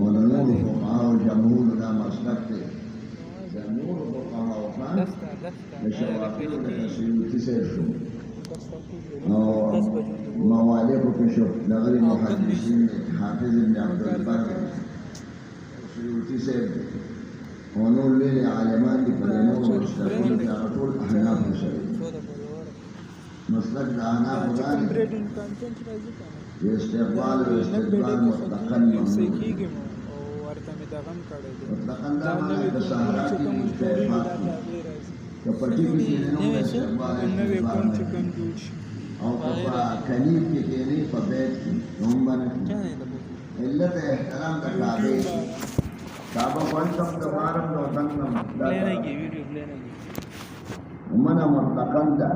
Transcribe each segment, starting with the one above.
ونور فقهاء وجمهور لا مسلك جمهور فقهاء وفان لشوافير لتسيوطي سيرشو مواليك كشف لغير محدثين حافظ ابن عبد البر تسيوطي سيرشو ونور ليلي عالمان دي فلنور مشتغل في عطول أحناف الشريف مسلك الأحناف ذلك استقبال و استقبال مطلقاً ممنوع مطلقاً دا معنی دا سہراتی انتفاق که پٹی کی تینوں دا استقبال استقبال او کپا کنیب کی تینی پا بیت کی نوم بنا علت احترام دا کعبے کعبہ پانچم دا مارم دا وطنم دا منا مطلقاً دا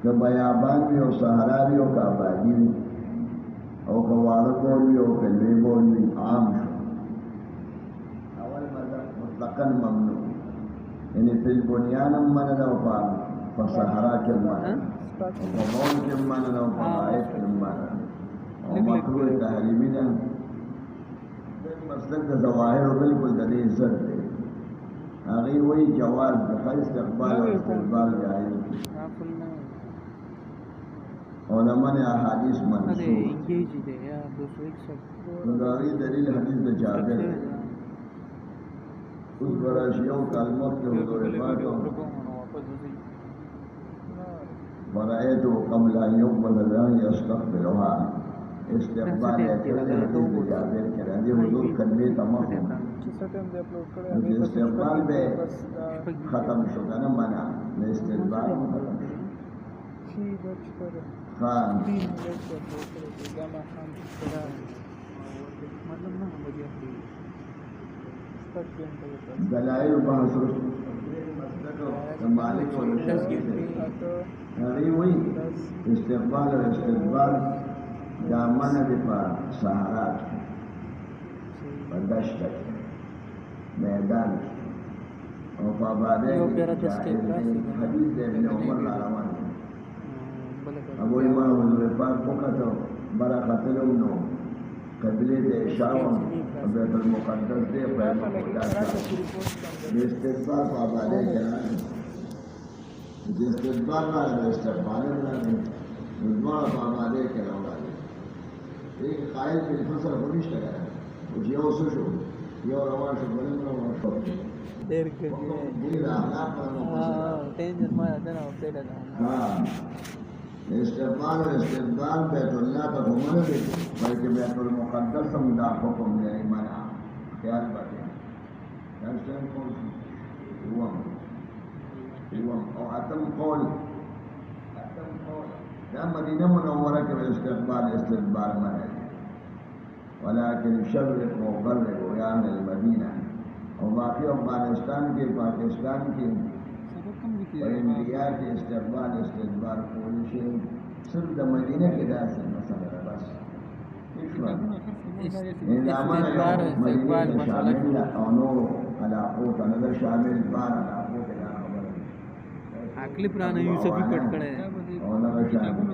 کہ بیابان بھی ہو سہارا بھی ہو کابادی بھی او کوارا بول بھی ہو کلوی بول بھی عام شو اول مطلقاً ممنوع یعنی فی البنیانم مننا و فسہارا کمانا و فبول کمانا و فغائب کمانا و مکروع تحریمینا مسلک دا ظواہر و بالکل دلی عزت دے آگئی وہی جواز دفع استقبال و استقبال جائز علماء نے احادیث منسوخ نداری دلیل حدیث دا جابر اس براشیوں کلمت کے حضور پاک ورائیتو قبل ان یقبل اللہ یستقبلها استقبال اعتراض حدیث دا جابر کرا دی حضور کلمی تمام استقبال بے ختم شکنا منع استقبال ختم خان دلائل بحث مالک و وہی استقبال اور استقبال دامن دفاع سہارات دشت میدان اور پابادے حدیث دے ابن عمر روان ابو امام حضور پاک پکتو برا قتلو نو قبلی دے شاوم بیت المقدس دے پہم مقدس استقبال پابادے جنان استقبال مانا استقبال مانا نظمار پابادے کرنا ایک قائل فی الفصل خونیش لگا کچھ یو سشو یو روان شو بلن روان شو دیر دیر احلاق تینجر مانا دنا وقتیل استقبال و استقبال بیت اللہ کا گھومنے بھی بلکہ بیت المقدس ہم دا حکم دے منع خیال باتیں کیسٹن کون سی او اتم قول یا مدینہ منورہ کے استقبال منع ولكن شرق وغرب ویان المدینہ اور باقی افغانستان کے پاکستان کے په انډیا کې استقبال کولی شي صرف د مدینه کې داسې مسله ده بس استقبال مسله او نور علاقو ته نه شامل بار علاقو ته دا خبره عقلی پرانه یوسفی پټ کړه او نه شامل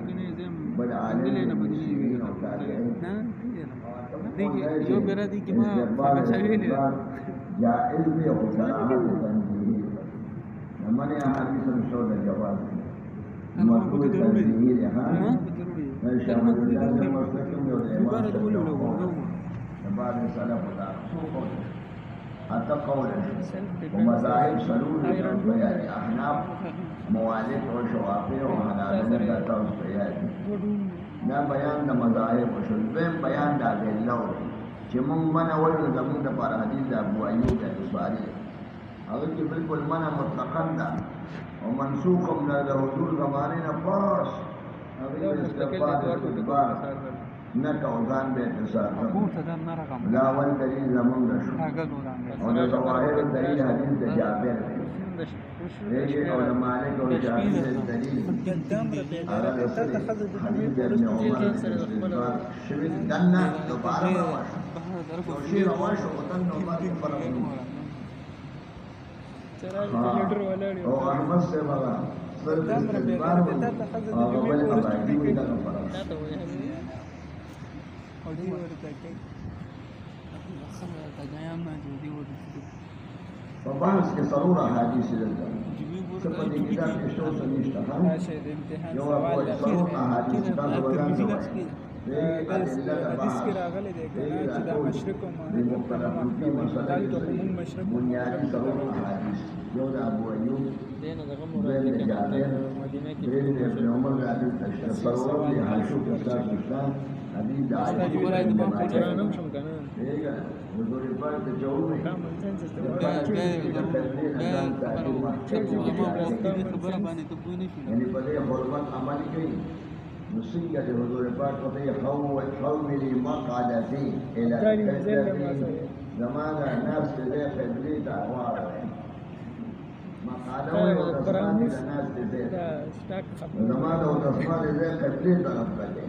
بل عالم نه دیکھیے جو میرا دی کہ ما شامل جائز بھی ہو صلاحات تنزیہی من احادیث مشهور الجواز المفروض تنزیہی لها شامل الله المستقيم والإمام بعد السلام حتى قول ومذاهب سلول البيان أحناف موالد وشوافع وحنابلة لا توسطيات دا بیان د مذاهب وشول بهم بیان د ادلو چې مونږ منه وایو زمونږ لپاره حدیث د ابو ایوب الانصاري هغه کې بالکل منه مطلقاً ده او منسوخ هم ده د حضور زمانې نه پاس هغه استقبال نه کوزان به اتصال دا اول دلیل زمونږ شو او د ظواهر دلیل حدیث د جابر دی او د مالک او شافعي دلیل هغه د حدیث ابن عمر استقبال شوی دنه دوباره راوښه شي راوښه او تنه عمر پر او احمد سے بابا صرف استقبال او بل ابادی دا پر او دی ورته کې خبره دا یم نه دی ورته په بحث کې ضرور احادیث دلته څه په دې کتاب کې شو څه نشته یو ضرور احادیث تاسو وګورئ حدیث کې راغلی دی چې دا مشرق او مشرق بنیادی ضرور احادیث یو د ابو ایوب دینه دغه د مدینه کې د ابن عمر د حدیث ضرور دی حاشو کې تاسو حدیث د حضور پاک ته جوړ یعنی په دې حرمت عمل کوي نو څنګه د حضور پاک په دې حوملی مقعدتي الى زمانه ناس دې قبلي ته واړوي مقعده او تسمانه ناس دې زمانه او تسمانه دې قبلي طرف ته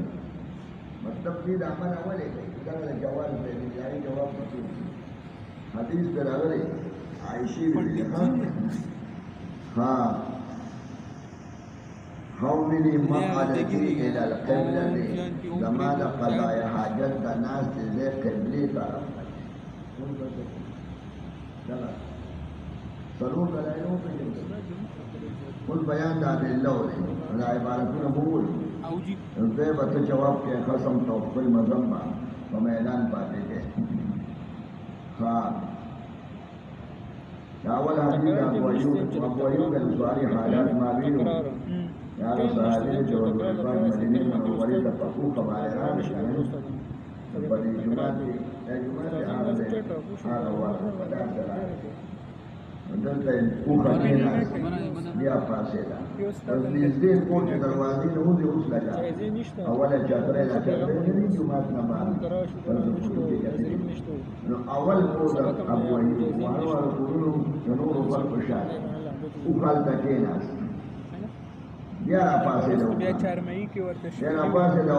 مطلب دې د عمل اولې دا جواز دی یعنی جواب پکې حدیث پر راغلی عائشہ رضی ها حوملی مقعدتی الى القبلة زمان قضاء حاجت دا ناس دے قبلی طرف ضرور دلائلوں پہ کل بیان دا دلو دے دا عبارتون مول دے بتا جواب کے خصم توقفل مذمہ و میدان پاتے کے اول حدیث ابو ایوب الانصاری حالات معلوم یا صحابی جو مدینه منورې ته پخو خبران شامل په دې جمعه کې هغه وخت دلته کوخه کې بیا فاصله اوس نږدې کوټ دروازې نه ودی اوس لګا اوله چترې لا چترې نه جمعه نه باندې نو اول کوټ ابو ایوب وانه ورکوړو نور ورکو شاله او خپل کې نه بیا پاسې دا بیا چارمئی کې ورته شي بیا پاسې دا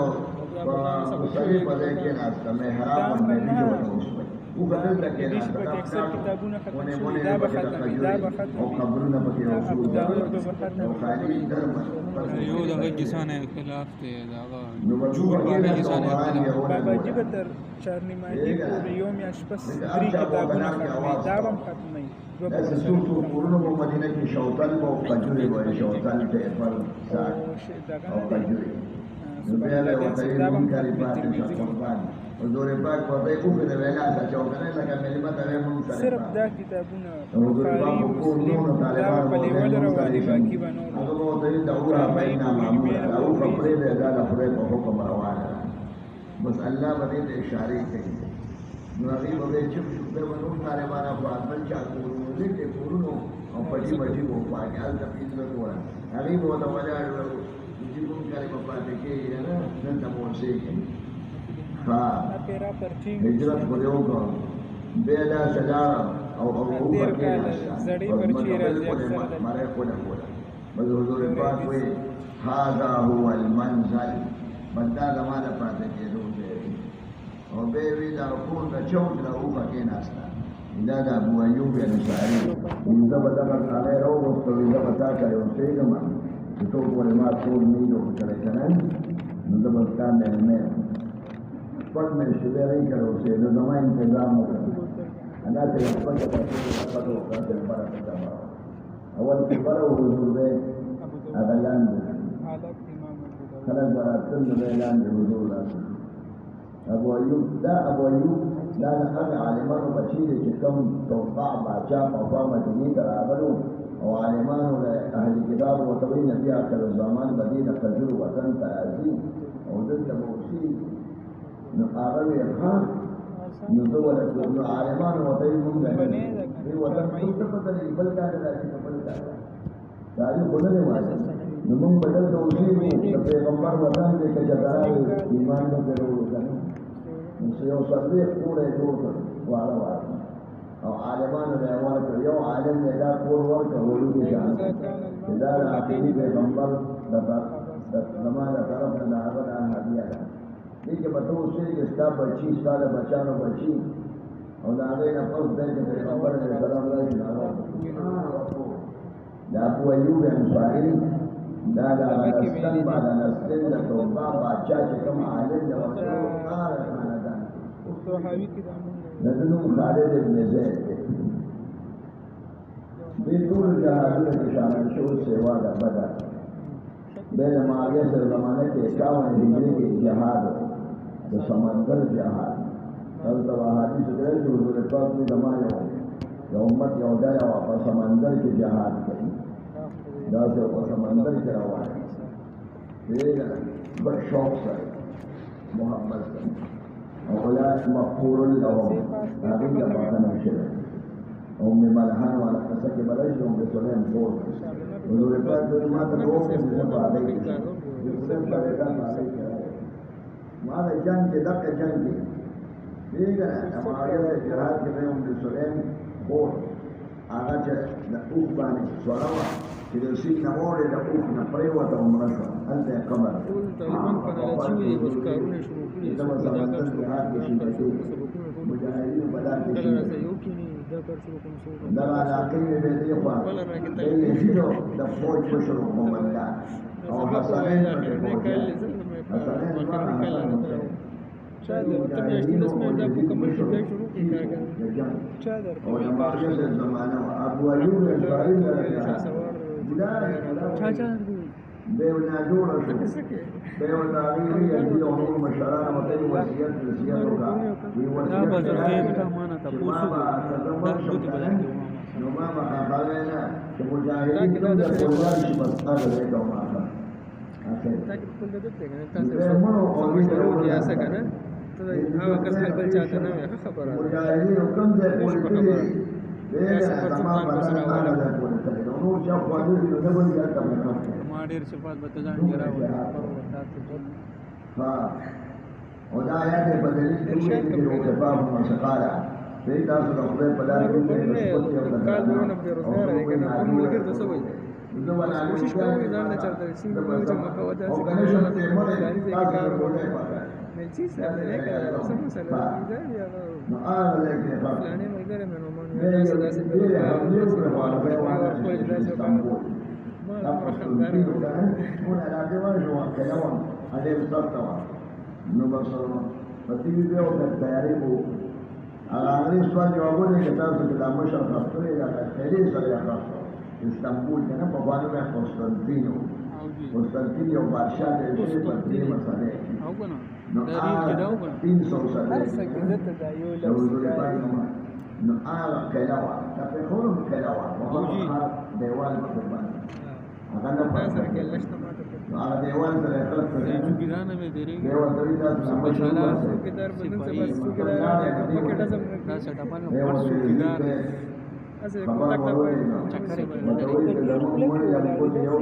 صحیح پدې کې ناشته مې حرام باندې جوړه او بدل کې ناشته په اکثر کتابونه ختم شوي دا به ختم او قبرونه پکې رسول او خالي درم یو دغه کسانه خلاف ته دا جوړ باندې کسانه بابا جی به تر چارنیمایي پورې یو میاشت پس درې کتابونه ختمي دا هم ختمي داسې څو کورونه په مدینه کې شوتل او کجوري وایي شوتل ته پر ساعت او کجوري نو بیا له وته یې مونږ کاری پاتې شو قربان حضور پاک په دې کو کې وینا دا چوکنه لکه ملي مته مونږ سره صرف دا کتابونه حضور پاک کو نو طالبان باندې رواني باقي بنو هغه به ته دا اورا پینا معمول او خبرې به دا خبرې په حکم روانه بس الله باندې اشاره کوي نو هغه به چې په ونو طالبان افغان بل چا کورونه دې کورونو او پټي پټي وو پاګال ته پیډل کوه هغه به دا ولاړ چې کوم کاری په پاتې کې نه نن ته مو شي ها هجرت په یو کو به دا سجا او په کې زړې پرچی راځي اکثر ماره کوله بل حضور پاک وی هذا هو المنزل بدا زمانه پراته کېدو دی او به وی دا کور د چوک له اوبه کېناسته دا د ابو ایوب انصاري دا به دغه کاله راووسته وي دا به تا کړی اوسېږم چې ټول پورې ما ټول نه یو کړی که نه نو دا به ستا مېلمه خپل مې شوی رهي کړی اوسېده زما انتظام وکړه همداسې یې خپل ته پته وکړه چې لپاره پته به اول چې بره حضور دی هغه لاندې خلک به راتلل نو دی لاندې حضور راتلل ابو ایوب دا د هغه عالمانو بچي دی چې کوم توقع باچا پخوا مدینې ته راغلو او عالمانو د اهل کتاب ورته وایي نبي آخر الزمان به دې د خجلو وطن ته راځي او دلته به اوسي نو هغه ویې ښه نو زه ورته نو عالمانو ورته وایي مونږ دې وطن ټول ته پته لري بل کار راځي که بل کار تاریخ خو نه دی معلوم نو مونږ به دلته اوسېږو د پیغمبر وطن دی که چې راغی ایمان نه پرې وړو که نه نو یو څلوېښت کوره یې جوړ کړ واړه واړه او عالمانو ته یې ورکړ یو عالم یې دا کور ورکړ وړوکي شان چې دا د آخري پیغمبر زما د طرف نه د هغه دا هدیه ده دې کې به ته اوسېږې ستا بچي ستا د بچیانو بچي او د هغې نه پس دی چې پیغمبر علیه السلام راشي نو هغه د ابو ایوب انصاري دا د نستن بعد نستن د توبه باچا چې کوم عالم د ورته خاندان د ده نوم خالد ابن زید دی دې ټول جهادونه کې شامل شو سیوا د بدر بیا د معاویه سره زمانه کې 51 هجري کې جهاد د سمندر جهاد دلته احادیث دی چې حضور پاک وایي زما یو امت یو ډله وه په سمندر کې جهاد کوي داسې په سمندر کې روان دی بل شوق سره محبت سره او اولاد مغفور لهم هغوی ته بخښنه شوې ام ملحان والا قصه کې به راشي ام سلیم کور حضور پاک وایي ما ته وکړې چې زه به هغې کې شم د خدای پرېږدم هغې کې راغی ما د جنګ کې دغه جنګ کې پوهېږه نه د معاویه جهاد کې به ام سلیم کور هغه چې د اوښ باندې سوړه وه چې د سیند نه واوړې د اوښ نه پرېوته او مړه شوه هلته یې قبر ټول طالبان په ناراضي وي اوس کارونه شروع کړي د سمندر جهاد کې شي مجاهدینو په لار کې شي دغه علاقې یې د دې خوا د یزیدو د فوج مشر قومندان او حسنین پکې فوج حسنین دواړه حسن او د معاویه د زمانه وه ابو ایوب انصاري بیا یې ناجوړه شو بیا یې ورته هغې ویل دي او نور مشران ورته یې وصیت وکړه وایي وصیت چې ما به که زه مړ شم که نه نو ما به خبروې نه چې مجاهدین کوم درته ولاړ شي بس هغه ځای ته وماخه مجاهدینو کوم ځای پورې تللي زما بدن هغه ځای پورې تللی نو نور چا خواږه دي نو نه به هلته مې ښخ کړي ما ډېر صفات به ته ځان کې راوړې او دا آیات یې په دلیل کې وویلي چې وکفاه مسقاله دی تاسو د خدای په لار کې د سپوتې او د زه به ناجوړ او که نه شم پرې مړی تاسو د ډوډۍ پکړئ نو هغه ځای کې ښخ بیا یې ډېرې حملې وکړې خو هغه یې وانه استانبول دا پښتونخوا که نه ټول علاقې ورشو واقعه وه ډېر سخته وه نو بس په تیوي بیا ورته تیاري به وکړو هغه انګرېز سوال جوابونه یې که تاسو چې دا مشر ښخ کړی دا خیري سره یې ښخ کړو استانبول که نه پخوا نوم یې قسطنطین و قسطنطین یو بادشاه دی چې په درېیمه صدۍ کې نو هغه 300 صدۍ د حضور پاک نو هغه قلعه وه د پېښور هم قلعه وه مخامخ دیوال پکې باندې هغه نه پاتې نو هغه دیوال سره یې خلک پرې دی ورته وایي تاسو نه مشر واسئ خبر ورولې نو ورته وایي که زموږ مړي یمکن یو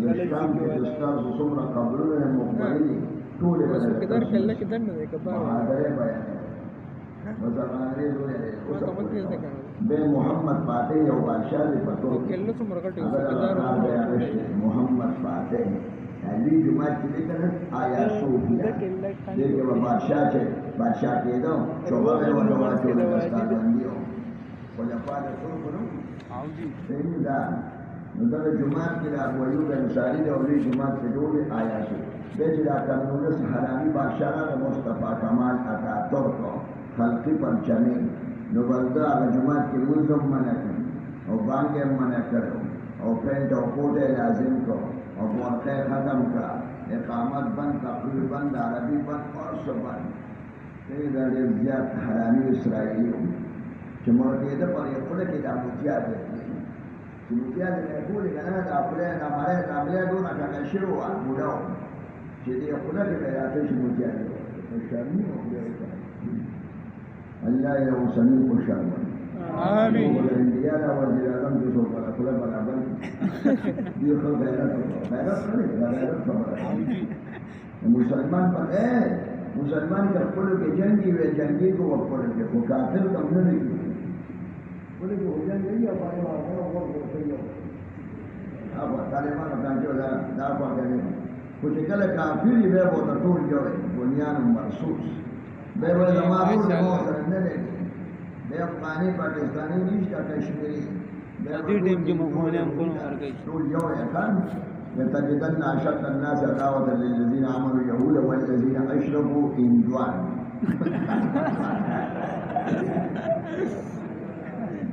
د شام کې د ستاسو څومره قبرونه یې مقبرې دي ټولې به درته محاضرې بیانوي بس هغه انګرېز ویلې بے محمد فاتح یو بادشاہ دی پتو کله څومره ګټه اگر کار بے عرش محمد فاتح علی جماعت کی لیکن آیا صوفیہ دیکھ وہ بادشاہ کے دو شعبہ میں وہ جماعت کے دستار بندیو خلفاء رسول کنو او جی صحیح دا نظر جماعت کی دا ویوب انصاری دا اولی جماعت کے دو آیا سو بیچ دا قانونس حرامی بادشاہ دا مصطفیٰ کمال عطا ترکو خلقی پرچمی نبلدہ اگر جماعت کی ملزم منع کریں اور بانگے منع کرو اور پینٹ اور کوٹے لازم کو اور برقع ختم کا اقامت بند تقریر بند عربی بند اور سب بند تیری دردی زیاد حرامی اسرائیلیوں کہ مرکیدہ پر یہ خلق کی دا متیاد ہے کہ متیاد ہے پوری کہنا دا پلے دا مرے دا پلے دونا کہنا شروع آن بوداؤ کہ دی خلق کی بیاتے شی متیاد ہے شرمی ہو گیا اللہ یا سمیع کو شرم آمین انڈیا دا وزیر اعظم جو سو پر خلق برابر یہ خلق غیرت مسلمان پر مسلمان کا خلق کے جنگی ہوئے جنگی کو وہ خلق کے وہ کافر کم نہیں کی خلق ہو جنگی یا پانے والا وہ صحیح ہو اب طالبان اپنا جو دعویٰ کرنے کچھ کل کافر ہی بے وہ تطور جو ہے بنیان مرسوس بے وہ زمانوں نے وہ سرندے لے بے افغانی پاکستانی نیش کا کشمیری دې ټیم کې مخونه هم کوم ورګي ټول یو اکان لتجدن اشد الناس عداوة للذين آمنوا اليهود والذين اشركوا هندوان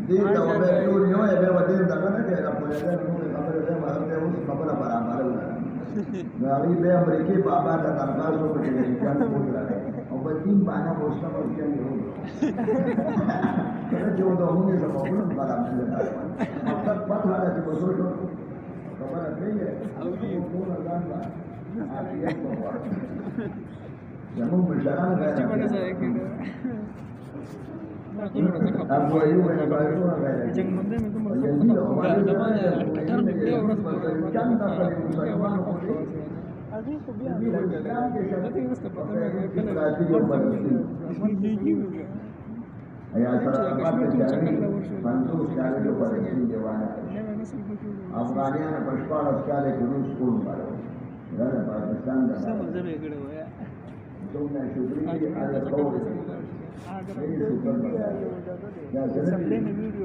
دې دا به ټول یو به ودې دا نه کې را پوهه ده نو خبره ده باندې اوس خبره برابر وره ناری به امریکای بابا ته تنقاسو په کې ځان پوښ راغی او په دین باندې اوسه په کې نه کله چې ودا هونه زموږ په اړه باندې دا مطلب پته ده چې بزرګ خبره کوي او دې ټول ځان لا اړیه کوي زموږ مشران چې باندې ځای کې ابو ایوب الباجو غیر جنگ منده مې کوم څه کټر مې یو ورځ چند پر مسلمان کو هغه خو بیا دې وسته پته مې کله یا سره منصور کال جو پر دیوانه افغانیان پښپاړ اسکاله کې روس کول غواړي دا پاکستان دا سمجه به کړو یا څومره شکرې علي قوم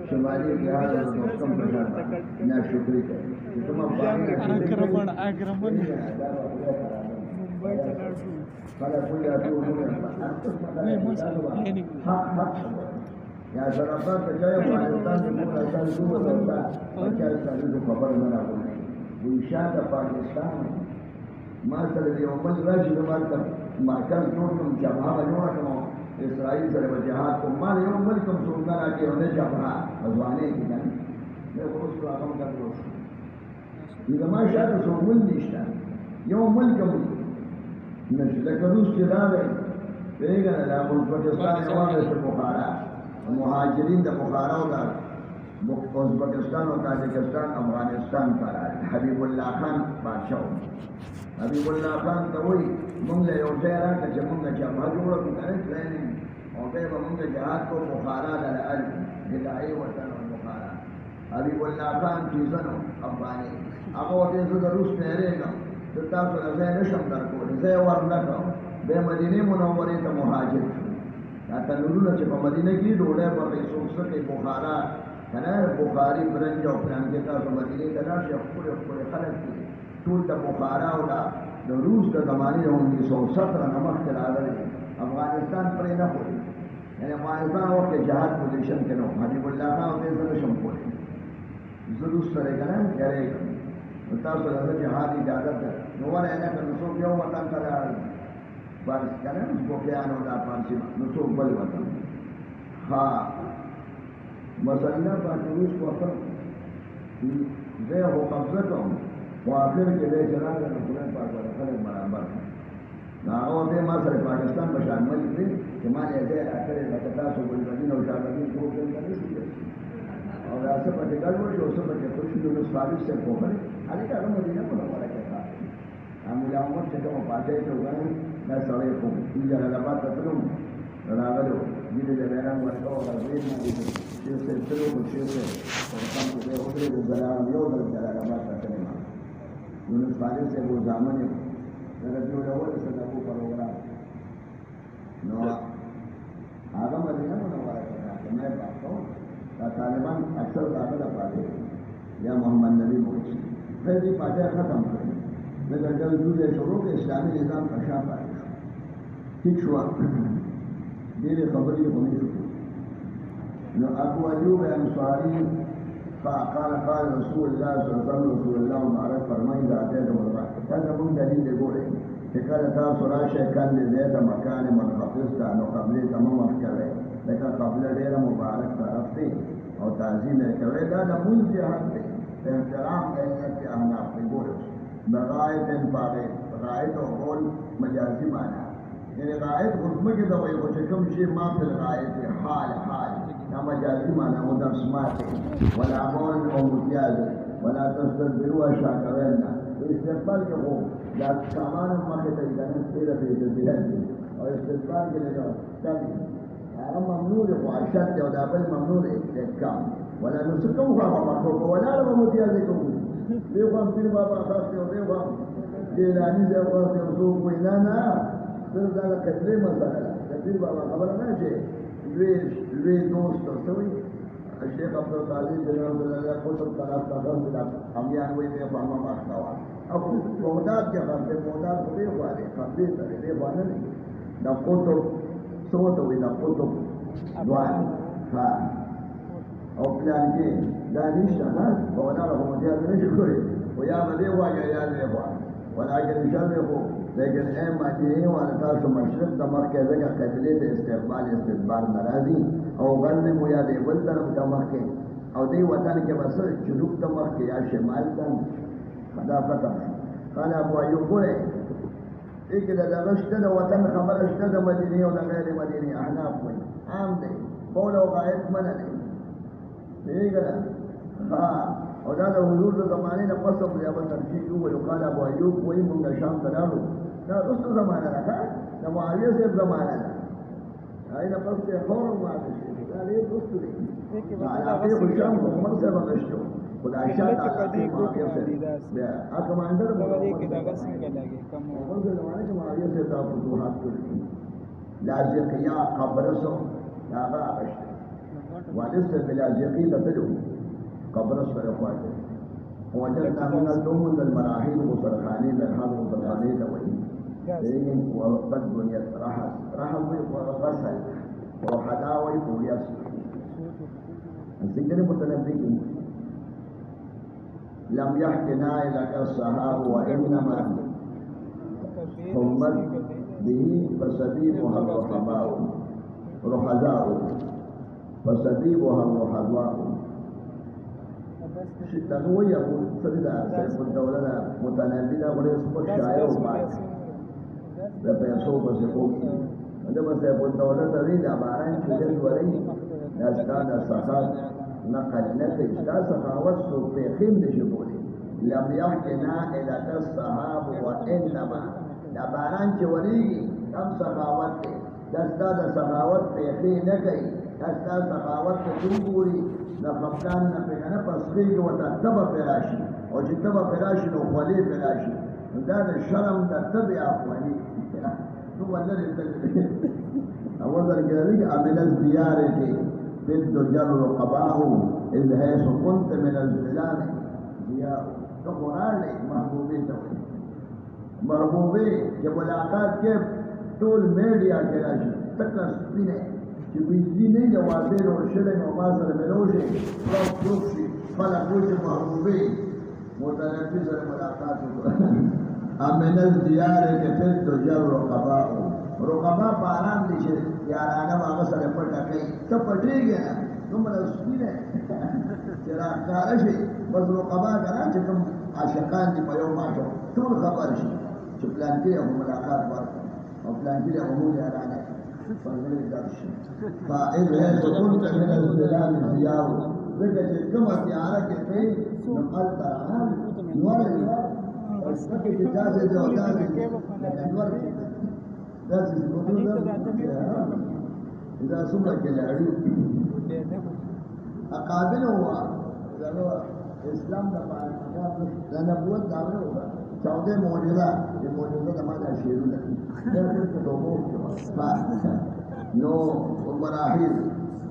شمالی بہار اور دوستوں پر نہ شکری کریں تم آگرمن ممبئی یا شرافات بجائے پاکستان میں پاکستان کو ہوتا اور کیا ساری کو خبر بنا ہوئی انشاء پاکستان ماسل یومل راجی مارکا مرکز جوړم جماعه جوړه کړو اسرائیل سره جهاد کو مال یو ملکم سوندر اکی ہونے جماعه ازوانه کی نه میں وہ اس کو اقام کر دو یہ زمان شاید سو مل نشتا یو ملکم نشتا کروس کی راوے پیگا نا پاکستان یوان سے بخارا مہاجرین دا بخارا دا ازبکستان و تاجکستان افغانستان پر حبیب اللہ خان بادشاہ حبیب اللہ خان ته وایي موږ له یو ځای راکړه چې موږ جبهه جوړه کړو کنه ټریننګ او بیا به موږ جهاد کو بخارا د الارض هدایي وطن بخارا حبیب الله خان چیزنو افغاني هغه ورته زه د روس نه یېرېږم زه تاسو له ځای نشم درکولی زه یې ورنه کړم بیا مدینې منورې ته مهاجر شو دا تنورونه چې په مدینه کې ډوډۍ په پیسو څه بخارا کنه بخاري برنج او پلان کې تاسو مدینې ته راشئ ښکلي ښکلي خلک دي ټول د بخارا او د روس د زمانې د 1917 نه مخکې راغلي افغانستان پرې نه پوهېږي یعنې افغانستان وخت کې جهاد پوزیشن کې نه و حبیب الله خان ورته زه نشم کولی زه روس سره که نه یېرېږم نو تاسو له جهاد اجازت ده نو ولې نه که نو څوک یو وطن ته راغلي فارس که نه ازبکیانو دا فارسي نو څوک بل وطن ها مسله باندې روس وطن زه یې خو قبضه کوم واخر کې دې جناب د خدای پاک ور خلک برابر هغه ته ما سره پاکستان په شامل دي چې ما یې دې اخر د تاسو په مدینه او شاملین ټول کې نه شي او دا څه په دې ګډ وشو او څه په دې خوشو د سوالو څخه کومه هغه هغه مدینه په وړه کې تا مولا عمر چې کوم پاتې ته وایي دا سړی کوم چې له لبا ته تلو راغلو دې دې بیان ورکاو او دې نه شیخ سے چلو کو شیخ سے رقم کو دے اترے کو گلام یو دل جلال آباد کا کلمہ یونس خالد سے وہ زامن ربیع الاول صدقو پروگرام نو آگا مدینہ منورہ کرنا کہ میں بات ہوں کہ طالبان اکثر طاقت پاتے یا محمد نبی موچی پھر بھی پاتے ختم کریں لیکن جب جوزے شروع کے اسلامی نظام کا شاہ پاتے ٹھیک شوا دیر خبری ہونی شروع نو ابو ایوب انصاری قال رسول الله صلی اللہ علیہ وسلم رسول اللہ مبارک فرمائی ذاتے تو مربع کہتا من دلیل دے گوڑے کہ کہتا سراش کن زید مکان منخفض تا نو قبل تمام کرے لیکن قبل دیر مبارک طرف تھی اور تعظیم کرے دا من جہت تھی احترام دینے کے احناف تھی گوڑے بغایت باغیت غایت و قول مجازی معنی یعنی غایت خصمہ کی دوائی کو چکم شیف ما فی الغایت حال مجازی معنی مدرسمات ولا قول ومتياز ولا تستدبروا شاكرنا استقبال کے وہ یا سامان مکہ تیجان سیرت الجهاد اور استقبال کے لئے تاکہ ممنوع ہے وعشات ہے ودابل ممنوع ہے احکام ولا نسکم خواه مکہ ولا لما متيازكم دیوخام پیر بابا خاصتے ہو دیوخام جیلانی سے خاصتے ہو سوق وینانا پھر دالا قتلی مسئلہ پیر بابا خبر نہ چھے لوی دوست سوی الشیخ عبدالقادر جناب اللہ کتب طرف تفضل ہمیان ہوئی دے فاہمہ ماستوا اب موجاد کیا کرتے موجاد کو دے خوالے خبری سرے دے خوانے نہیں دا کتب سوت ہوئی دا کتب دوان ہاں اور پلان کی دا نیشتا نا بونا رہا مجھاد نشو کوئی ویا مدے ہوا یا دے خوالے ولیکن شرح ہو لیکن اے مدینی والا تاسو مشرق دماغ کے ذکر قبلی دے استقبال استدبار نرازی او غلن مو یا دے بل طرف دماغ کے او دی وطن کے بسر جنوب دماغ کے یا شمال تن خدا فتح قال ابو ایوب قولے ایک دا غشتد وطن خبر اشتد مدینی و غیر مدینی احناف کوئی عام دے قول و غائب من دے ٹھیک ہے ہاں اور دا حضور دا زمانے نا قصب لیا بل ترشید ہوئے قال ابو ایوب کوئی منگا شام تنالو دا رسل زمانہ رکھا دا معاویہ سے زمانہ رکھا اینا پس کے خور معاویہ سے دا لئے رسل دی علاقی خوشام کو عمر سے بغشتو خدا شاید علاقی معاویہ سے کمانڈر عمر سے زمانے کے معاویہ سے دا فتوحات کرتی لازقیہ قبرسو دا غا بشتو والد سے بلازقی تفلو قبرص پر اخواته ووجدنا من الأمم المراحيل وصرخاني للحظ وصرخاني لوي لكن وقد بنيت رحل وغسل وحداوي ويسر الذكر متنبئ لم يحكنا لك الصحاب وإنما همت به فسبيبها الرحماء رحزاء فسبيبها الرحماء تنوی ابو صدیدہ سیف الدولہ متنبیدہ بڑے سپر شائع و بات دا پیسوں پر سپوکی جب سیف الدولہ توید عباران چیزن ولی داستا دا سخاوت نقل نفس دا سخاوت سو پیخیم دشی بولی لم یحکنا الک الصحاب و انما دا عباران چی ولیگی کم سخاوت دے داستا دا سخاوت پیخی نگئی داستا سخاوت تم بولی دا خفقان نا پیغانا پس خیلی و تا تبا پیراشی اور چی تبا پیراشی نو خوالی پیراشی دا دا شرم دا تبی آخوالی تو والر اتلقی اوزر گرلی کہ امن الزیارتی فید جر رقباہو اذ حیث کنت من الظلام زیارو تو قرآن لے محبوبی توی محبوبی کہ ملاقات کے طول میڈیا کے راشی تکا سپینے کہ بجلی نہیں جوازے روشلے میں مازر ملوشے روشی خلق وچ محبوبی متنفی سر ملاقات ہوتا امن الزیارے کے پھر تو جر رقباؤ رقبا پارام دیشے یارانا باغا سر پٹا کئی سب پٹے گیا نا تم رسول ہے چرا کارشی بس رقبا کرا چکم عاشقان دی پیو ماشو طول خبر شی چپلان کی ابو ملاقات بارتا اور پلان کی ابو یارانا فإذ كنت من الظلام الزياو ذكر كما تيارك في نقل ترعان نور النور وسكت جازة جوزان نور ذات الكتب إذا سمك العلوم قابل هوا اسلام د پاره د نبوت داوره هوا چاوده معجزه د معجزه د ما د شیرو ده دا څه دومو نو مراحل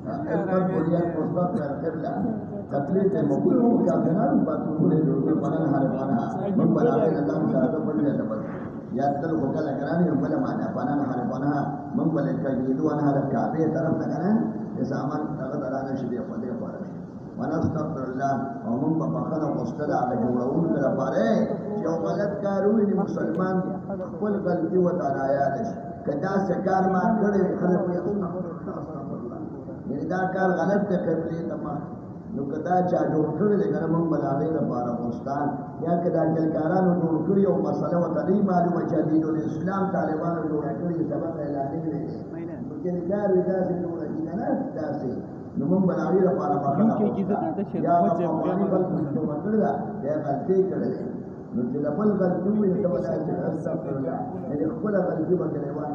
القلب واليد مصدر القبله تقليد مقبول كافران باتقول له بنان حرفانها من بلاغين الله تعالى بل يتبل ياتل وكلا كراني بلا معنى بنان حرفانها من بل كيدو ان هذا الكعبه طرف كان يسامن تقدر على شيء فدي فارش ونستغفر الله ومن بقنا مستدع بجورون كلا فاره جو غلط کارونه مسلمان خپل غلطي و تعالی کدا سکار ما کړي خلک یې استغفر الله یعنی دا کار غلط ته قبلي تمام نو کدا چا جوړ کړی دی کنه موږ بلاغې لپاره استاد یا کدا ګلکارانو جوړ کړی او مسله و تدې معلومه چې د اسلام طالبانو جوړ کړی سبب اعلانې دی نو ګلکار ودا چې جوړ کړي نه داسې نو موږ بلاغې لپاره یا افغاني بل جوړ کړی دا یا غلطي کړی نو چې خپل غلطي وي ته ودا چې استغفر الله یعنی خپل غلطي به روان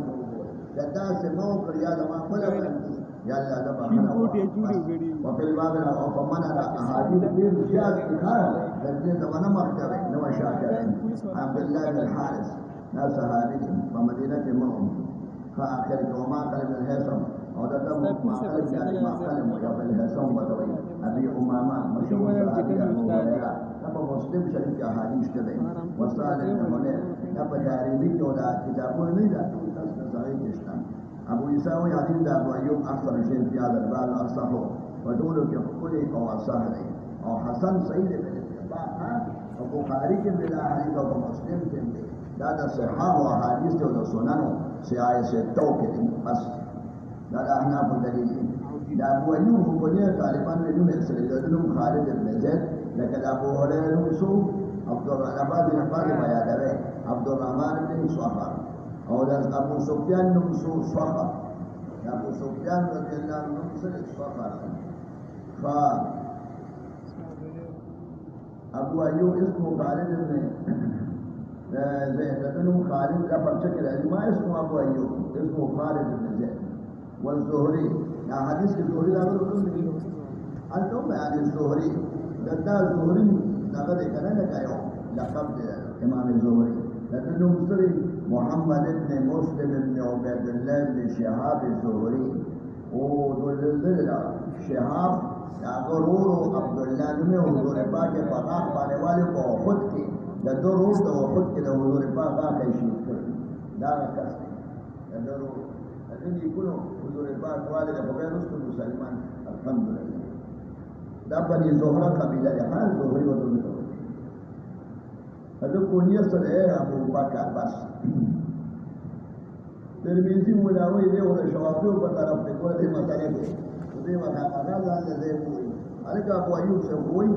کدا چې مو کړی یا ما خپل غلطي یا الله دا بخنه وفي الباب او فمن على احاديث غير زياد كثار لكن زمان مكتب نو شاكر عبد الله بن الحارث ناس صحابي ومدينه المؤمن فاخر وما قال من الهيثم او ده ما قال يعني ما قال مجاب الهيثم بدوي ابي امامه مشهور صحابي ابو هريره ابو مسلم شريف احاديث كده وصالح بن ابو دارمي ودا كتابونه نه ده صحيح اسلام ابو يساوي حديث ابو ايوب اكثر شيء في هذا الباب اصحه ودوله كحكمه او صحيح او حسن صحيح بالاتفاق او بخاري کې بلا حديث او مسلم کې دا صحاح او حديث او سنن سیاي سے توکل بس دا احناف دلیل دا ابو ايوب په دې طالبان له نوم سره د خالد بن زید لکه ابو هريره نو عبد الرحمن بن عباس بیادوي عبد الرحمن بن صخر او دا ابو سفیان نمسو صخر ابو سفیان رضی اللہ عنہ نمسو صخر ابو ایوب اسمه خالد بن زید لكنه خالد کا پرچہ کے رہی ما اسمه ابو ایوب اسمه خالد بن زید والزهري یا حدیث کے زہری دا انتم بیان الزهري دا زہری دا کنا لگایا لقب امام الزهري لكنه مصري محمد بن مسلم بن عبيد الله بن شهاب الزهري ودول شهاب یا غرور عبد الله بن حضور پاک فقاہ پانے والے کو خود کی دورو تو خود کے حضور پاک کا شہید کر دا کس دورو لیکن یکونو حضور پاک والے کو غیر اس مسلمان الحمدللہ دا بنی زہرہ قبیلہ ہے ہاں زہری و دول هذا كونية صدق أبو بكر بس ترمذي ملاوي ده ولا شوافي وبطرف تقول ده مثلا ده ما كان هذا زي بوي عليك أبو أيوب سبوي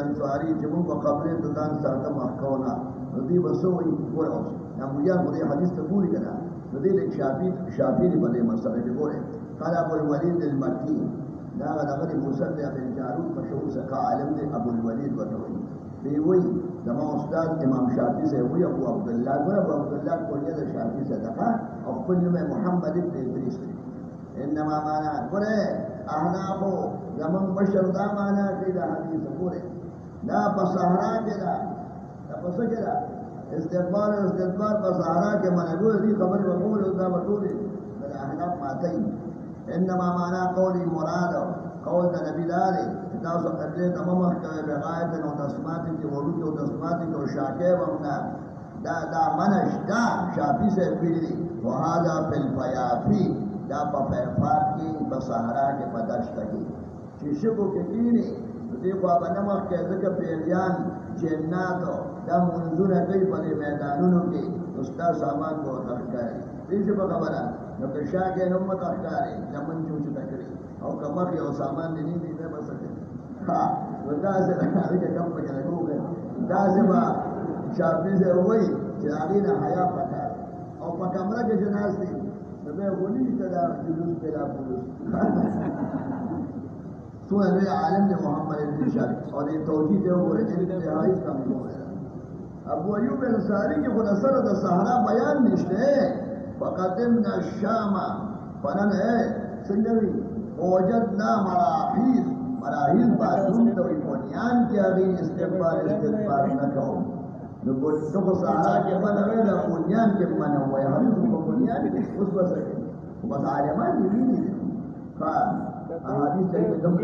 أنصاري جمو بقبل دكان ساعة محكونا ردي بسوي ورأس نعم يان بدي حديث تقولي كنا ردي لك شافي بدي مسألة تقوله قال أبو الوليد المكي لا غير مسلم بن جارود مشهور سكا عالم ده أبو الوليد بتوي بيوي لما استاذ امام شافعي سے ہوئی ابو عبداللہ کلیہ شافعی سے دقا اور کل میں محمد ابن ادریس انما مانا قرے احنافو زمن بشر دا مانا کیدا حدیث پورے دا پسہرا کیدا دا پس کیدا استغفار پسہرا کے منگو دی خبر بقول دا بطول دا احناف ماتئی انما مانا قولی مراد قول دا نبی دارے تاسو قبله تمام کوي بغایت نو تسمات کی وړو کې او تسمات کی او شاکه ومنا دا منشتا شافی سے پیری وهذا في الفيافي دا په فیفات کې په صحرا کې پداشت کی چې شګو کې کینی دې په بنما کې ځکه پیریان جنات دا منځونه کوي په میدانونو کې استاد سامان کو تخکاری دې په خبره نو که شاکه نو متخکاری لمن چوچ تکری او کمر یو سامان دې نه دی بس ها ودازه هغه کوم په کې راغوګه دازه ما شافعي سے وای چې هغه نه حیا پکار او په کمره کې جناز دي نو به ونی کدا جلوس پیدا پولیس سو هغه عالم دی محمد بن شاهد او دې توجیه ته وګورئ چې دې هاي کمزور دی ابو ایوب انصاری کې خود اثر د صحرا بیان نشته فقدمنا الشام فنن څنګه وی وجدنا مراحیض مراحل باطون ته بنیان کې هغه استغفار نه کوو نو کو څه سارا کې منوي دا بنیان کې منوي هغه په بنیان کې اوس وسره بس عالمان دي ویني ها احادیث ته کوم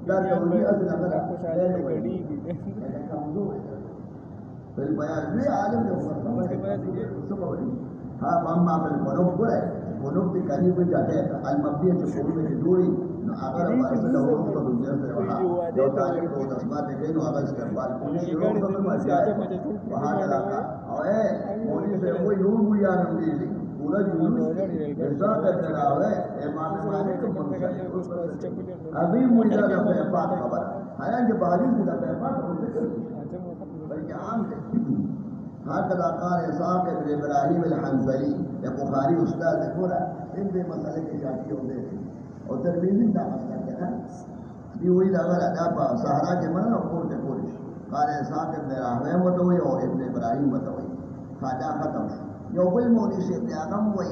دا ضروري اصل هغه خوشاله غړي کمزور بل بیان وی عالم جو ها ماما په قلوب ګره قلوب دې کړي په جاته المبدی چې قلوب دې جوړي نو هغه ورسره ورو ته دنیا سره وها یو طالب کو د اسماء دې نو هغه استقبال کوي شروع په ماجه وها علاقه او مولوی سے کوئی نور بویا نه دی پورا جوړ ایسا کرتے راوے امام مالک ابھی مجھے دا پاک خبر حالانکہ بہادی دا پاک بلکہ عام ہے هكذا قال إسحاق بن إبراهيم الحنظلي يا بخاري أستاذ كورا إن دي مسألة كشافية ودي وترمذي دا مسألة كذا دي وين أول أداب سهرة كمان أقول تقولش قال إسحاق بن إبراهيم متوي أو ابن إبراهيم متوي هذا ختم يوبل مولي شيخ أعظم وي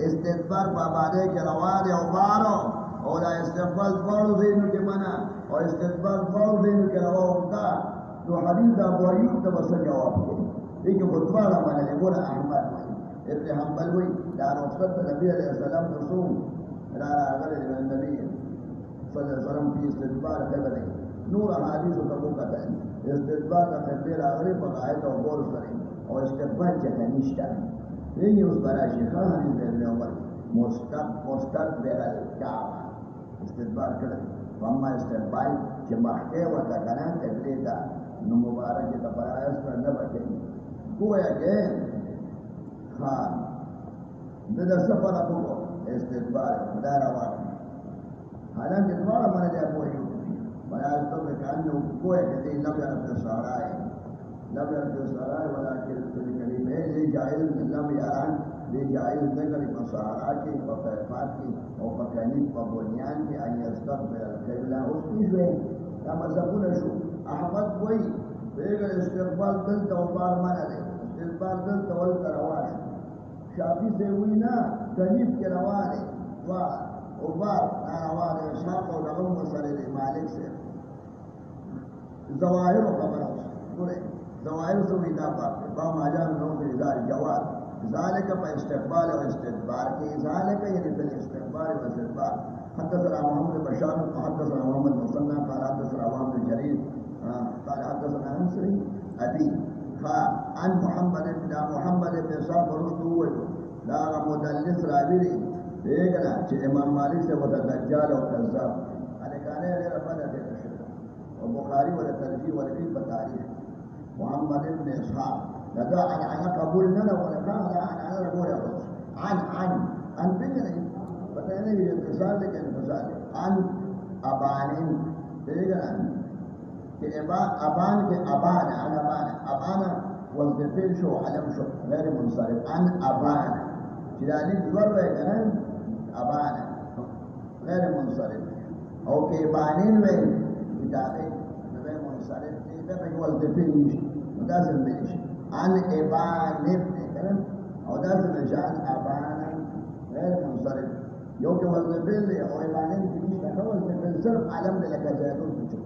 استدبار باباده كروان أو بارو أو لا استقبال بارو زين كمانا أو استدبار بارو زين كروان كا تو حديث أبو أيوب تبص جواب لیکن خطبہ رمانا لگونا احمد ابن حنبل وی لا رخصت نبی علیہ السلام رسول لا راغل النبی صلی اللہ علیہ وسلم في استدبار قبله نور حدیث تبو قتل استدبار قبله راغل بقایت و بول سرین و استقبال جهنیشتا لیکن اس برا شیخا حدیث ابن عمر مستقبل الكعبہ استدبار کرد واما استقبال جمعتے و تکنان قبلیتا نو مبارک تبایس پر نبکن گویا کہ ہاں دا سفر ابو استدبار خدا روان حالانکہ دوارا مانا جائے کوئی بنا اس تو کانو گویا کہ دی لم یرد سارائے ولیکن کلیم ہے لی جائز لم یران لی جائز نگری مسارا کی وفیفات کی وفکنی وبنیان کی ان یستقبل القبلہ اس کی شوئے یا مذہبون شو احمد وی بیگر استقبال دل توبار مانا دے استقبال دل تول ترواش شافی سے ہوئی نا جنیب کے روانے وبار ناروانے شاق و لغم و سرد مالک سے ظواہر و خبر پورے ظواہر سے ہوئی نا پاک با ماجان نو کے ادار جواد ذالک پا استقبال و استدبار کی ذالک یعنی پل استقبال و استدبار حدثنا محمد بشار حدثنا محمد مصنع قال حدثنا محمد جرير قال حدثنا انصري ابي عن محمد بن صاحب رسول لا مدلس راوي دیکھنا کہ امام مالک سے وہ دجال اور کذاب انے کانے نے رفض دے اور بخاری ولا ترجیح ولا في تاریخ محمد بن اسحاق لذا عن قبول لنا ولا كان عن رجل عن بجري بتانے یہ اتصال لیکن اتصال عن ابان دیکھنا کہ ابان کے ابان والدفيل شو علم شو غير منصرف عن ابان جلالي ضرب كمان ابان غير منصرف او كيبانين وين كتابين غير منصرف ده والدفيل لازم بيش عن ابان كلام او لازم عن ابان غير منصرف يوم والدفيل او ابانين كيش تخوز من صرف علم لك زيادون بشو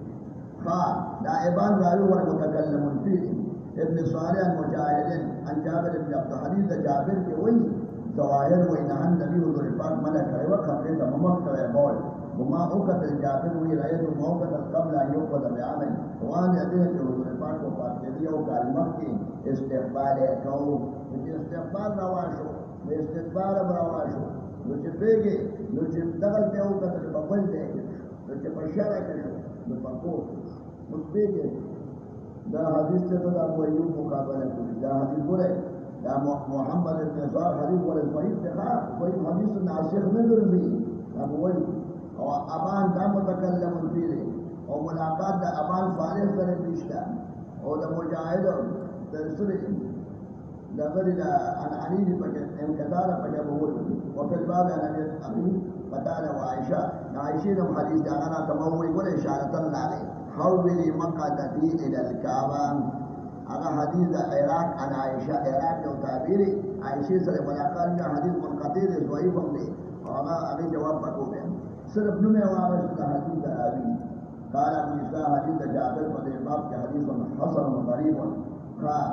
لا ابان راوي والمتكلم فيه ابن صالح المجاهد عن جابر بن عبد الحديث جابر کے وہی ظواہر وہی نہ نبی حضور پاک منع کرے وہ خبر تمام کرے بول وما اوقت جابر وہی رہے تو موقت قبل ان يوقد بعمل وان يدين حضور پاک کو پاک دیا او کلمہ کی استقبال کو استقبال رواشو استقبال رواشو جو چپیگی جو دغل تے اوقت بقول دے جو چپشارہ کرے جو پاکو مستیگی دا حدیث سے تو دا ابو ایوب مقابلہ کوئی دا حدیث بولے دا محمد بن صالح حدیث بولے ضعیف تھا کوئی حدیث ناسخ نظر بھی ابو ایوب اور ابان دا متکلم فيه اور ملاقات دا ابان صالح سے پیشتا اور دا مجاہد ترسل دا غری دا عن علي بن انقطاع بن بقول وفي الباب عن ابي قتاده وعائشه عائشه حديث دا انا تموي ولا اشاره عليه حولي مقعدتي الى الكعبه هذا حديث عراق عن عائشه عراق جو تعبيري عائشه سے ملاقات کا حدیث منقطع ضعیف ہم نے اور ابھی جواب بکو میں صرف نمي واغش حديث أبي قال أبو إسحاق حديث جابر بن الباب كحديث حسن غريب قال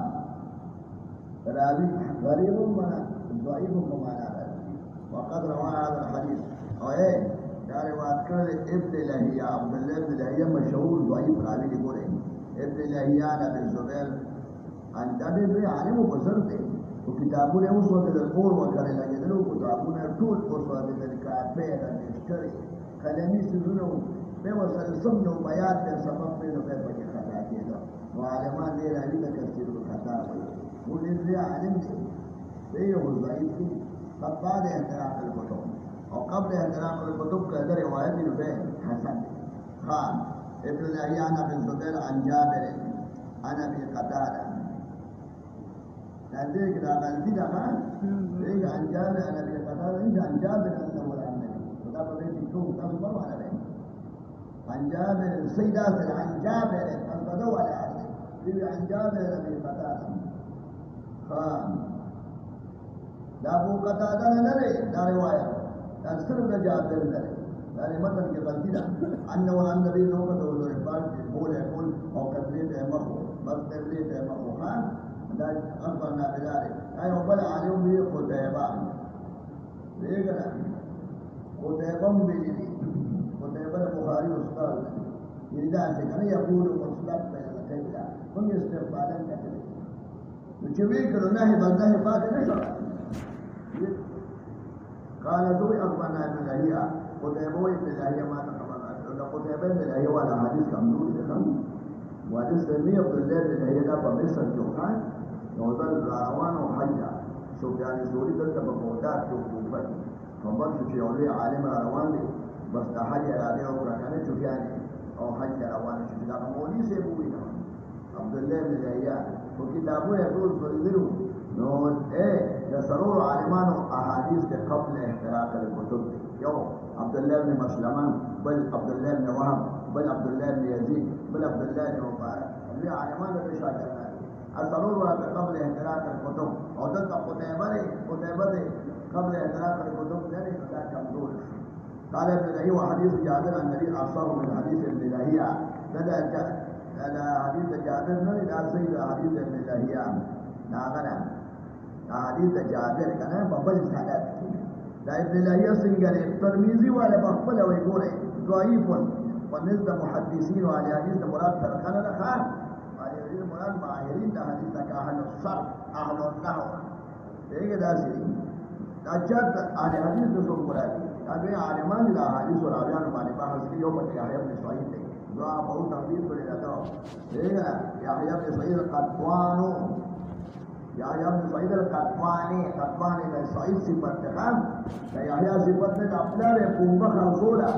رابي غريب من ضعيف كما وقد روى هذا الحديث او ايه دا روایت کړل ابن لهيا عبد الله بن لهيا مشهور ضعيف راوي دی ګوره ابن لهيا بن زبير ان دا به عالم بزرگ دی او کتابونه اوس وخت د کور وکړل لګیدلو کتابونه ټول اوس وخت د کافه رجستري کلمي سيزونه به وسره سم نو بیان د سبب په نو په کې خطا کېده نو عالمان دې راوي د کثیر خطا وي ولې عالم دی یو ضعیف دی بعد احترام الكتب او قبل احترام الكتب كذا روايات به حسن قال ابن لهيان بن زبير عن جابر انا في قتاده لذلك لا غلطي ده ليه عن جابر انا في قتاده ليس عن جابر انه ولا النبي وده بيت الكوم تصبر على بيت عن جابر السيدات عن جابر البدو على عن جابر في قتاده قال دا ابو قتاده نه لري دا روایت دا صرف د جابر نه لري دا متن کې غلطی ده انه النبي نو په حضور پاک کې بوله کول او قبلې ته مخو بس قبلې ته مخو خان دا اکبر نه بلاره ایو بل عالم دی قتيبه دیګره قتيبه ملي قتيبه بخاري استاد یدا څنګه یقول مصدق په القبلة کوم استقبالا کوي نو چې وی کړو نه باندې پاتې نشو قال ذوي أخبرنا ابن لهيعة قتيبة ابن لهيعة ما تقبل قتيبة ابن لهيعة ولا حديث كمدود لكم وحديث سمي عبد الله بن لهيعة بمصر جوخان نوزل راروان وحجة سفيان الزهري دلتا بقودات كوفة فبر شفيعولي عالم راروان دي بس دا حجة عليه وقرأكاني سفياني او حجة روان شفيعا مولي سيبوينا عبد الله بن لهيعة وكتابون يقول فريدلو نو ايه ده سرور عالمان احاديث ده قبل احتراق الكتب يو عبد الله بن مسلمان بل عبد الله بن وهب بل عبد الله بن يزيد بل عبد الله بن مبارك اللي عالمان ده شاكرنا السرور قبل احتراق الكتب او ده قتيبة قبل احتراق الكتب ده كمدور قال ابن لهيعة وحديث جابر عن النبي اصر من حديث ابن لهيعة ده حديث جابر نه ده سيد حديث ابن لهيعة ناغنا حديث جابر كان ببل سادات دا ابن لهيعة څنګه ترمذي ولا بخبل وي ګوره ضعيف بالنسبه محدثين وعلى حديث مراد فرقنا ده خان على حديث مراد ماهرين ده حديث کا اهل الصرف اهل النحو دغه داسي دا چت على حديث د څو مراد دا عالمان د حديث او راویان باندې بحث کوي او په يحيى بن سعيد دی دعا په تقدیر کړی دا دغه يحيى بن سعيد القطوانو يحيى بن سعيد القطواني ده سعيد صفت تمام ده يحيى صفت ده خپل قوم خلصوله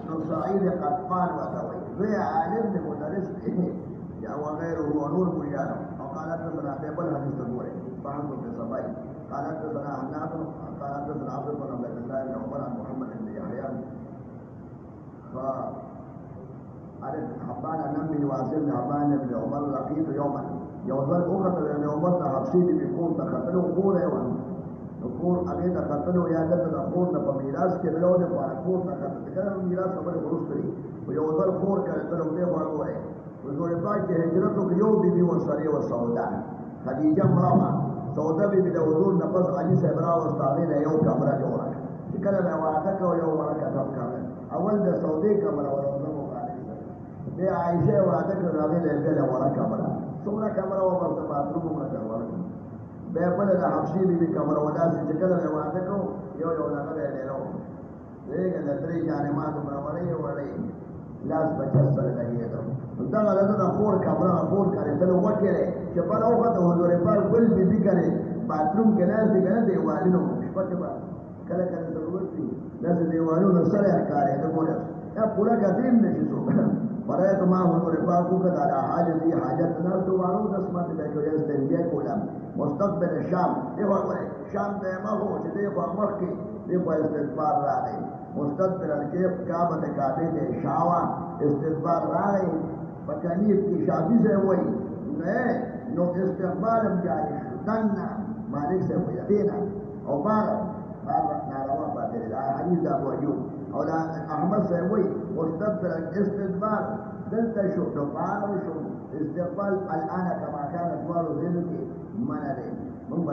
نو سعيد قطوان وتوي وی عالم ده مدرس يا وغيره هو نور بنيانه وقالت لنا بيبل حديث تقولي فحمد بن صباي قالت لنا عناد قالت لنا عبد الله بن الله بن عمر عن محمد بن يحيى عارف حبان نمي واسم حبان بن عمر لقيت يوما يوزل أخرى بن عمر حبسي بيكون تخطلوا قورة وان نقول أبي تخطلوا يا جد نقول نبى ميراث كبلوا نبى نقول تخطل كذا ميراث قبل خروج كري ويوزل قور كرتلوا ده وانوره وزور باي هجرته بيوم بيبي وصري وسوداء خديجة مرأة سوداء بيبي ده وزور نبض علي سبرا واستعمل يوم كاميرا جورا كلام وعدك ويوم ورك كاميرا أول ده سوداء كاميرا ولا ده عائشة وعدك راغل البلا ورا كاميرا ثم كاميرا وبرد باتروم ولا ورا بيبل ده حبشي بيبي كاميرا ودا سجل له وعدك يو لا غير له ده كده تري جاني ما تمر وري وري لاس بچسر لګي دا غلطه د خور کمره خور کړي ته وکړي چې په لو غته حضور پاک بل بي کړي باتروم کې نه دي کنه دیوالونو شپته با کله کله ضرورت دي لاسه دیوالونو سره کاري د ګوره دا پورا قدیم نشي سو برایت ما حضور پاک کو کړه حاجت نه تو وانو د اسمت به کوي استنجا کولا مستقبل الشام دی وګوره شام ته ما هو چې دی په مخ کې دی په استغفار راغی مستقبل الکیف کعبه کعبه ته شاوا استغفار راغی فكانيف کی شافی سے ہوئی نو استقبال جاری دنا مالک سے ہوئی دینا او بار ناروا باندې حدیث ابو ایوب او دا احمد صاحب وی مستقبل الاستدبار دلته شو دفعان شو استقبال الان كما كان اطوال ذلك من عليه من